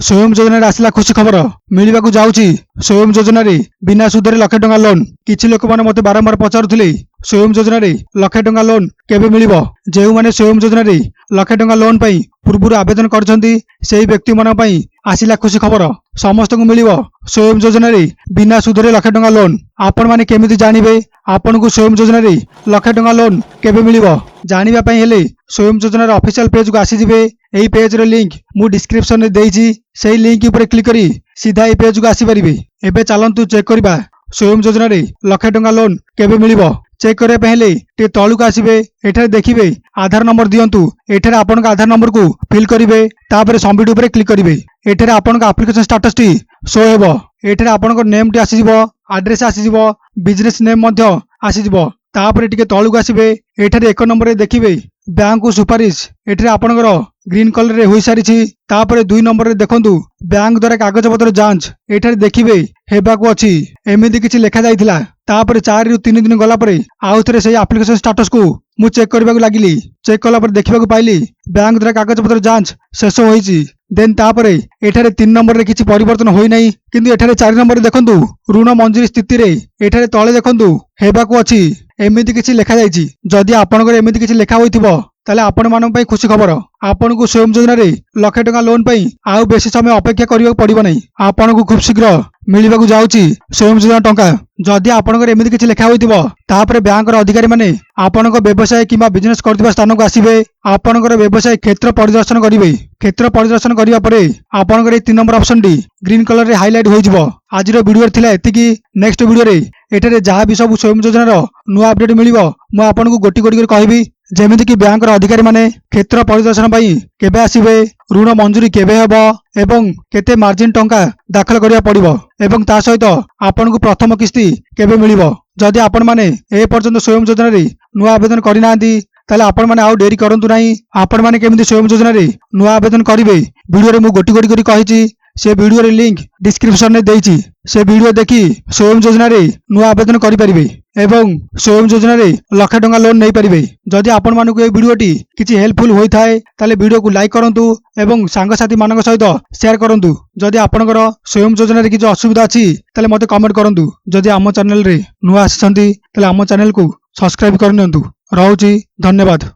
स्वयं योजना आसला खुशी खबर मिलवा जाऊँगी। स्वयं योजना बिना सुधे लाख टंका लोन। किछि लोक माने मते बारंबार पचारुथिले स्वयं योजना लाख टंका लोन केबे मिलिबो। जेउ माने स्वयं योजना लाख टंका लोन पई पूर्व आवेदन करछंती सेही व्यक्ति मन पई आसिला खुशी खबर समस्त को मिलिबो। स्वयं योजना बिना सुधे लाख टंका लोन। आपण माने केमिति जानिबे आपन को स्वयं योजना लाख टंका लोन केबे मिलिबो। जानिबा पई हेले स्वयं योजना ऑफिशियल पेज को आसी जिवे। एही पेज रो लिंक मु डिस्क्रिप्शन में देइछि। सेही लिंक ऊपर क्लिक करी सीधा ए पेज को आसी परिबे। एबे चलंतु चेक करबा स्वयं योजना लाख टंका लोन केबे मिलिबो। चेक करबा पहले टे तळुक आसीबे। एठारे देखिबे आधार नंबर दियंतु। एठारे आपन आधार नंबर को फिल करिवे। तापर सबमिट ऊपर क्लिक करिवे। एठारे आपन एप्लिकेशन स्टेटस टी शो हेबो। एठारे आपन नेम टी आसी जिवो, एड्रेस आसी जिवो, बिजनेस नेम मध्य आसी जिवो। तापर टिके तळुक आसीबे। एठारे एक नंबर रे देखिबे बैंक को सुपारिश। एठारे आपनकर ग्रीन कलर रे होई सारिछि। तापर 2 नंबर रे देखंतु बैंक द्वारा कागज पत्र जांच। एठारे देखिबे हेबाकू अछि एमिति किछि लेखा जाइथिला। तापर 4 रु 3 दिन गला परे आउ थरे सेही एप्लिकेशन स्टेटस को मु चेक करबाकू लागिली। चेक कला पर देखिबाकू पाइली बैंक द्वारा कागज पत्र जांच शेष होईछि। देन तापरे एठारे 3 नंबर रे किछि परिवर्तन होई नाही। किंतु एठारे 4 नंबर रे देखंतु ऋण मंजूरी स्थिति रे एठारे तळे देखंतु हेबाकू अछि एमिति किछि लेखा जाइछि। जदि आपनकर एमिति किछि लेखा होइथिबो ताले आपण मानक पई खुशी खबर आपन को स्वयं योजना लाख टंका लोन पई आउ बेसी समय अपेक्षा करियो पड़िबो नै। आपन को खूब शीघ्र मिलिबाकू जाउछि स्वयं योजना टंका। जदि आपनकर एमिति किछि लेखा होइथिबो तापरे बैंक रो अधिकारी माने आपनक व्यवसाय किबा बिजनेस करथिबा स्थान को आसीबे। आपनकर व्यवसाय क्षेत्र परिदर्शन करिवे। क्षेत्र परिदर्शन करिया परे आपनकर 3 number option D green colour रे हाइलाइट होई जिवो। आज रो वीडियो थिला एतिकी। नेक्स्ट वीडियो रे एठारे जहा भी सब स्वयं योजना रो नुवा अपडेट मिलिबो मु आपन को गोटी गोटी कर कहबी। जेमिति कि बैंक रो अधिकारी माने क्षेत्र परिदर्शन पई केबे आसीबे, ऋण मंजूरी केबे हेबो एवं केते मार्जिन टंका दाखल करिया पड़िबो एवं ता सहित आपन को प्रथम किस्ती केबे मिलिबो। जदि आपण माने ए पर्यंत स्वयं योजना रे नुवा आवेदन करि नांदी ताले आपण माने आउ डेरी करंतु नाही। आपण माने केमिति स्वयं योजना रे नुवा आवेदन करिवे वीडियो रे मु गोटी गोटी करी कहिछि। से वीडियो रे लिंक डिस्क्रिप्शन में देइछि। से वीडियो देखि स्वयं योजना रे नुवा आवेदन करि परिबे एवं स्वयं योजना रे लाख टंका लोन नै परिबे। जदि आपण मानकु ए वीडियोटी किछि हेल्पफुल होई थाए ताले वीडियो को लाइक करंतु एवं सांग साथी मानक सहित शेयर करंतु। जदि आपनकर स्वयं योजना रे किछि असुविधा अछि ताले मते कमेंट करंतु। जदि आम चैनल रे नुवा आछंती ताले आम चैनल को सब्सक्राइब करनियंतु। रहउछि धन्यवाद।